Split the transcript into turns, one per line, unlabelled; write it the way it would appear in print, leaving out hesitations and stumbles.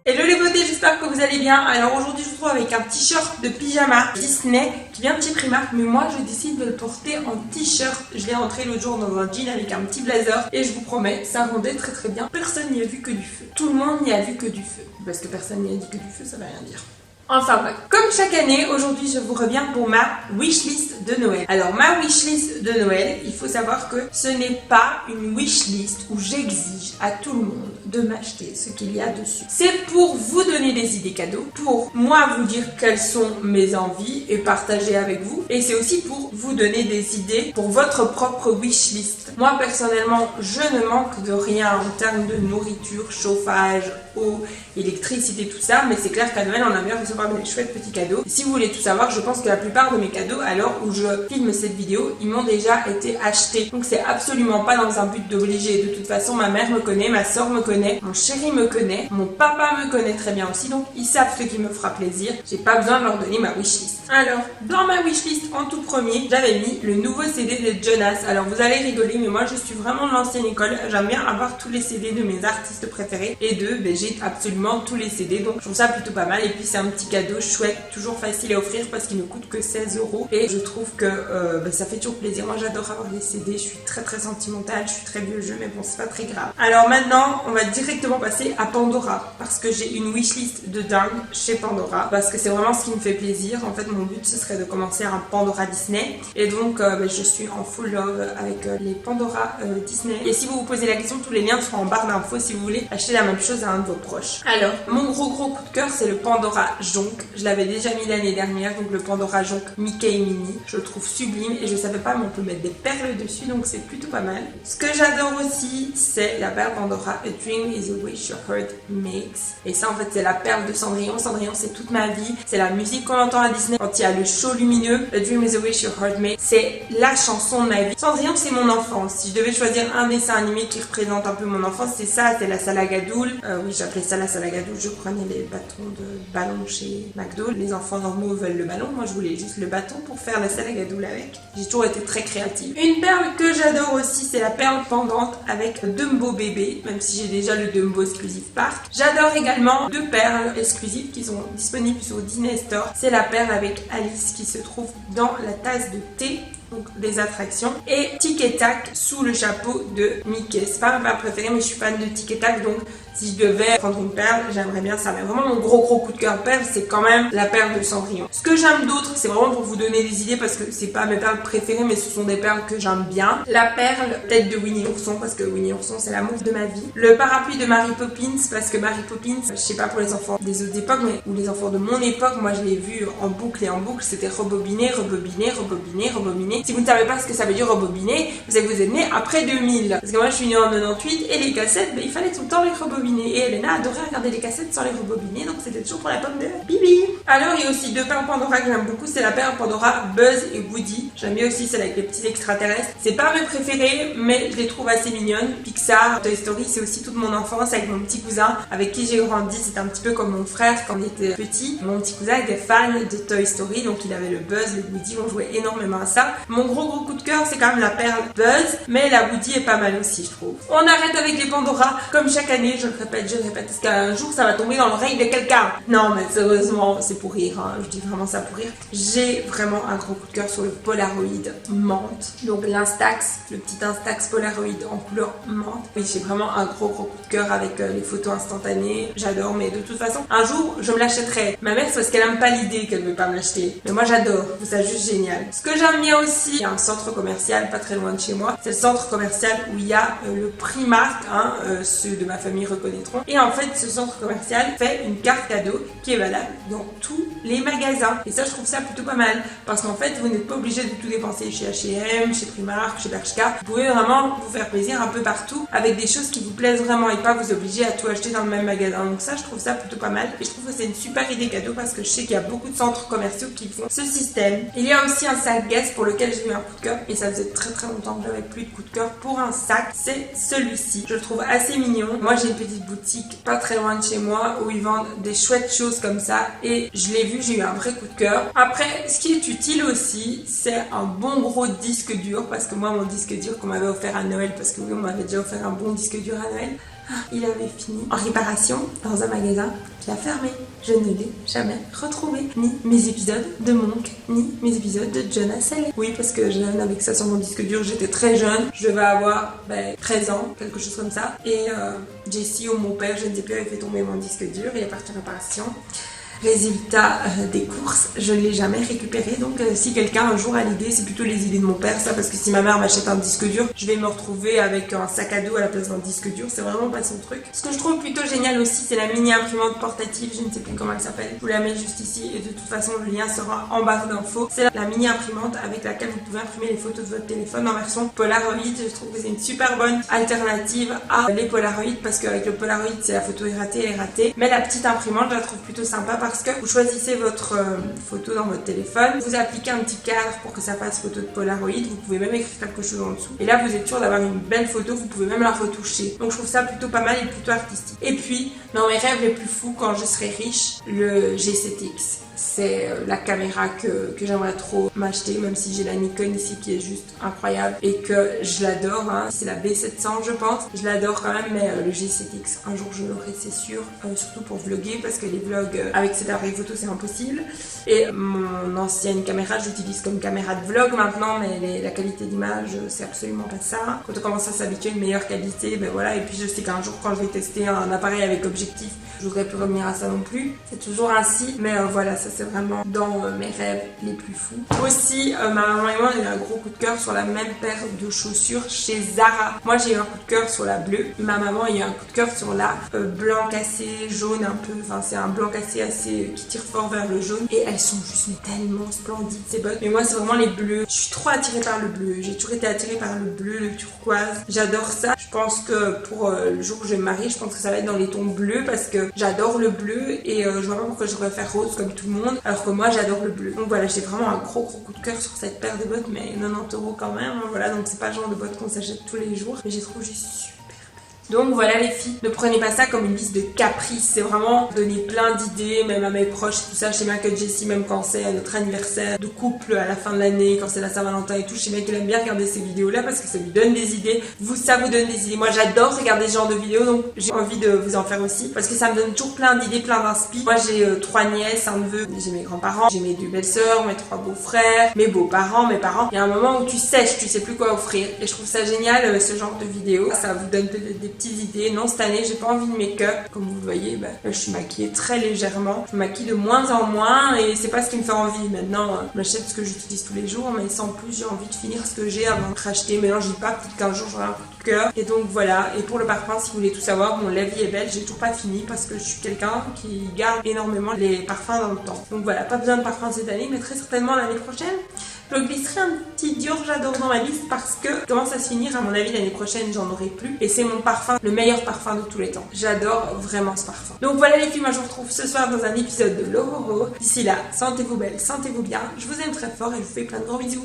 Hello les beautés, j'espère que vous allez bien. Alors aujourd'hui je vous retrouve avec un t-shirt de pyjama Disney qui vient de chez Primark, mais moi je décide de le porter en t-shirt. Je l'ai rentré l'autre jour dans un jean avec un petit blazer et je vous promets, ça rendait très bien. Personne n'y a vu que du feu. Tout le monde n'y a vu que du feu. Parce que personne n'y a dit que du feu, ça veut rien dire. Enfin bref, comme chaque année, aujourd'hui je vous reviens pour ma wishlist de Noël. Alors ma wishlist de Noël, il faut savoir que ce n'est pas une wishlist où j'exige à tout le monde de m'acheter ce qu'il y a dessus. C'est pour vous donner des idées cadeaux, pour moi vous dire quelles sont mes envies et partager avec vous. Et c'est aussi pour vous donner des idées pour votre propre wishlist. Moi personnellement, je ne manque de rien en termes de nourriture, chauffage, eau, électricité, tout ça. Mais c'est clair qu'à Noël, on a bien recevoir des chouettes petits cadeaux. Et si vous voulez tout savoir, je pense que la plupart de mes cadeaux, à l'heure où je filme cette vidéo, ils m'ont déjà été achetés. Donc c'est absolument pas dans un but d'obliger. De toute façon, ma mère me connaît, ma soeur me connaît, mon chéri me connaît, mon papa me connaît très bien aussi. Donc ils savent ce qui me fera plaisir. J'ai pas besoin de leur donner ma wishlist. Alors, dans ma wishlist, en tout premier, j'avais mis le nouveau CD de Jonas. Alors vous allez rigoler, mais moi je suis vraiment de l'ancienne école. J'aime bien avoir tous les CD de mes artistes préférés. Et j'ai absolument tous les CD. Donc je trouve ça plutôt pas mal. Et puis c'est un petit cadeau chouette, toujours facile à offrir parce qu'il ne coûte que 16 € et je trouve que ça fait toujours plaisir. Moi j'adore avoir des CD, je suis très sentimentale, je suis très vieux jeu, mais bon c'est pas très grave. Alors maintenant on va directement passer à Pandora parce que j'ai une wishlist de dingue chez Pandora parce que c'est vraiment ce qui me fait plaisir. En fait mon but ce serait de commencer un Pandora Disney et donc je suis en full love avec les Pandora Disney. Et si vous vous posez la question, tous les liens seront en barre d'infos si vous voulez acheter la même chose à un de vos proches. Alors mon gros coup de cœur c'est le Pandora Jonk. Je l'avais déjà mis l'année dernière, donc le Pandora Jonk Mickey et Minnie. Je le trouve sublime et je savais pas mais on peut mettre des perles dessus donc c'est plutôt pas mal. Ce que j'adore aussi c'est la perle Pandora A Dream is a Wish Your Heart Makes. Et ça en fait c'est la perle de Cendrillon. Cendrillon c'est toute ma vie. C'est la musique qu'on entend à Disney quand il y a le show lumineux. A Dream is a Wish Your Heart Makes. C'est la chanson de ma vie. Cendrillon c'est mon enfance. Si je devais choisir un dessin animé qui représente un peu mon enfance, c'est ça, c'est la Salagadoule. Oui j'appelais ça la Salagadoule. Je prenais les bâtons de ballon chez McDo. Les enfants normaux veulent le ballon, moi je voulais juste le bâton pour faire la salagadoule avec. J'ai toujours été très créative. Une perle que j'adore aussi, c'est la perle pendante avec Dumbo bébé, même si j'ai déjà le Dumbo Exclusive Park. J'adore également deux perles exclusives qui sont disponibles sur Disney Store. C'est la perle avec Alice qui se trouve dans la tasse de thé, donc des attractions, et Tic et Tac sous le chapeau de Mickey. C'est pas ma perle préférée mais je suis fan de Tic et Tac, donc si je devais prendre une perle, j'aimerais bien ça. Mais vraiment mon gros coup de cœur perle, c'est quand même la perle de Cendrillon. Ce que j'aime d'autre, c'est vraiment pour vous donner des idées parce que c'est pas mes perles préférées mais ce sont des perles que j'aime bien. La perle tête de Winnie l'ourson parce que Winnie l'ourson c'est l'amour de ma vie. Le parapluie de Mary Poppins parce que Mary Poppins, je sais pas pour les enfants des autres époques mais ou les enfants de mon époque, moi je l'ai vu en boucle et en boucle, c'était rebobiner. Si vous ne savez pas ce que ça veut dire rebobiner, vous êtes né après 2000. Parce que moi je suis née en 98 et les cassettes, il fallait tout le temps les rebobiner. Et Elena adorait regarder les cassettes sans les rebobiner, donc c'était toujours pour la pomme de Bibi. Alors il y a aussi deux perles Pandora que j'aime beaucoup, c'est la perle Pandora Buzz et Woody. J'aime bien aussi celle avec les petits extraterrestres. C'est pas mes préférés, mais je les trouve assez mignonnes. Pixar, Toy Story, c'est aussi toute mon enfance avec mon petit cousin avec qui j'ai grandi. C'était un petit peu comme mon frère quand il était petit. Mon petit cousin était fan de Toy Story, donc il avait le Buzz, le Woody, on jouait énormément à ça. Mon gros coup de cœur c'est quand même la perle Buzz, mais la Woody est pas mal aussi je trouve. On arrête avec les Pandora, comme chaque année je le répète, parce qu'un jour ça va tomber dans l'oreille de quelqu'un. Non mais sérieusement c'est pour rire, hein. Je dis vraiment ça pour rire. J'ai vraiment un gros coup de cœur sur le Polaroid menthe, donc l'Instax, le petit Instax Polaroid en couleur menthe. Oui j'ai vraiment un gros coup de cœur avec les photos instantanées, j'adore, mais de toute façon un jour je me l'achèterai. Ma mère c'est parce qu'elle aime pas l'idée qu'elle veut pas me l'acheter, mais moi j'adore, je trouve ça juste génial. Ce que j'aime bien aussi, il y a un centre commercial pas très loin de chez moi, c'est le centre commercial où il y a le Primark, hein, ceux de ma famille reconnaîtront. Et en fait, ce centre commercial fait une carte cadeau qui est valable dans tous les magasins. Et ça, je trouve ça plutôt pas mal. Parce qu'en fait, vous n'êtes pas obligé de tout dépenser chez H&M, chez Primark, chez Bershka. Vous pouvez vraiment vous faire plaisir un peu partout avec des choses qui vous plaisent vraiment et pas vous obliger à tout acheter dans le même magasin. Donc ça, je trouve ça plutôt pas mal. Et je trouve que c'est une super idée cadeau parce que je sais qu'il y a beaucoup de centres commerciaux qui font ce système. Il y a aussi un sac Guess pour lequel j'ai eu un coup de cœur. Et ça faisait très longtemps que j'avais plus de coup de cœur pour un sac. C'est celui-ci. Je le trouve assez mignon. Moi, j'ai une petite boutique pas très loin de chez moi où ils vendent des chouettes choses comme ça et je l'ai vu, j'ai eu un vrai coup de cœur. Après, ce qui est utile aussi, c'est un bon gros disque dur parce que moi, mon disque dur qu'on m'avait offert à Noël, parce que oui, on m'avait déjà offert un bon disque dur à Noël, Il avait fini en réparation dans un magasin qui a fermé. Je ne l'ai jamais retrouvé. Ni mes épisodes de Monk, ni mes épisodes de Jonah Saleh. Oui, parce que je l'avais avec ça sur mon disque dur, j'étais très jeune. Je devais avoir 13 ans, quelque chose comme ça. Et Jessie ou mon père, je ne sais plus, avait fait tomber mon disque dur. Il est parti en réparation. Résultat des courses, je ne l'ai jamais récupéré. Donc si quelqu'un un jour a l'idée, c'est plutôt les idées de mon père, ça, parce que si ma mère m'achète un disque dur, je vais me retrouver avec un sac à dos à la place d'un disque dur. C'est vraiment pas son truc. Ce que je trouve plutôt génial aussi, c'est la mini imprimante portative, je ne sais plus comment elle s'appelle. Je vous la mets juste ici et de toute façon le lien sera en barre d'infos. C'est la mini imprimante avec laquelle vous pouvez imprimer les photos de votre téléphone en version Polaroid. Je trouve que c'est une super bonne alternative à les Polaroid, parce qu'avec le Polaroid, c'est la photo est ratée, elle est ratée. Mais la petite imprimante, je la trouve plutôt sympa parce que vous choisissez votre photo dans votre téléphone, vous appliquez un petit cadre pour que ça fasse photo de Polaroid, vous pouvez même écrire quelque chose en dessous. Et là, vous êtes sûr d'avoir une belle photo, vous pouvez même la retoucher. Donc je trouve ça plutôt pas mal et plutôt artistique. Et puis, dans mes rêves les plus fous quand je serai riche, le G7X. C'est la caméra que j'aimerais trop m'acheter, même si j'ai la Nikon ici qui est juste incroyable et que je l'adore, hein. C'est la B700 je pense, je l'adore quand même, mais le G7X un jour je l'aurai, c'est sûr, surtout pour vlogger, parce que les vlogs avec cet appareil photo c'est impossible. Et mon ancienne caméra je l'utilise comme caméra de vlog maintenant, mais la qualité d'image c'est absolument pas ça. Quand on commence à s'habituer à une meilleure qualité, ben voilà. Et puis je sais qu'un jour quand je vais tester un appareil avec objectif, je voudrais plus revenir à ça non plus, c'est toujours ainsi, mais voilà, ça c'est vraiment dans mes rêves les plus fous. Aussi, ma maman et moi on a eu un gros coup de cœur sur la même paire de chaussures chez Zara. Moi j'ai eu un coup de cœur sur la bleue, ma maman a eu un coup de cœur sur la blanc cassé, jaune un peu, enfin c'est un blanc cassé assez qui tire fort vers le jaune, et elles sont juste tellement splendides ces bottes. Mais moi c'est vraiment les bleus, je suis trop attirée par le bleu, j'ai toujours été attirée par le bleu, le turquoise, j'adore ça. Je pense que pour le jour où je vais me marier, je pense que ça va être dans les tons bleus, parce que j'adore le bleu et je vois pas pourquoi je devrais faire rose comme tout le monde, alors que moi j'adore le bleu. Donc voilà, j'ai vraiment un gros coup de cœur sur cette paire de bottes, mais 90 € quand même, voilà, donc c'est pas le genre de bottes qu'on s'achète tous les jours, mais j'ai trouvé juste super. Donc voilà les filles, ne prenez pas ça comme une liste de caprices, c'est vraiment donner plein d'idées, même à mes proches, tout ça. Je sais bien que Jessie, même quand c'est notre anniversaire de couple à la fin de l'année, quand c'est la Saint-Valentin et tout, je sais bien qu'elle aime bien regarder ces vidéos là parce que ça lui donne des idées. Ça vous donne des idées. Moi j'adore regarder ce genre de vidéos, donc j'ai envie de vous en faire aussi parce que ça me donne toujours plein d'idées, plein d'inspi. Moi j'ai 3 nièces, un neveu, j'ai mes grands-parents, j'ai mes 2 belles-sœurs, mes 3 beaux-frères, mes beaux-parents, mes parents. Il y a un moment où tu sèches, tu sais plus quoi offrir, et je trouve ça génial ce genre de vidéos. Ça vous donne peut-être des petites idées. Non, cette année j'ai pas envie de make-up, comme vous le voyez, je suis maquillée très légèrement, je me maquille de moins en moins et c'est pas ce qui me fait envie. Maintenant je m'achète ce que j'utilise tous les jours, mais sans plus j'ai envie de finir ce que j'ai avant de racheter. Mais non, je dis pas, plus de 15 jours j'aurai un coup de cœur. Et donc voilà. Et pour le parfum, si vous voulez tout savoir, mon La Vie est belle, j'ai toujours pas fini parce que je suis quelqu'un qui garde énormément les parfums dans le temps. Donc voilà, pas besoin de parfum cette année, mais très certainement l'année prochaine je glisserai un petit Dior J'adore dans ma liste parce que commence à se finir, à mon avis l'année prochaine j'en aurai plus, et c'est mon parfum, le meilleur parfum de tous les temps. J'adore vraiment ce parfum. Donc voilà les filles, moi je vous retrouve ce soir dans un épisode de Lororo. D'ici là, sentez-vous belle, sentez-vous bien, je vous aime très fort et je vous fais plein de gros bisous.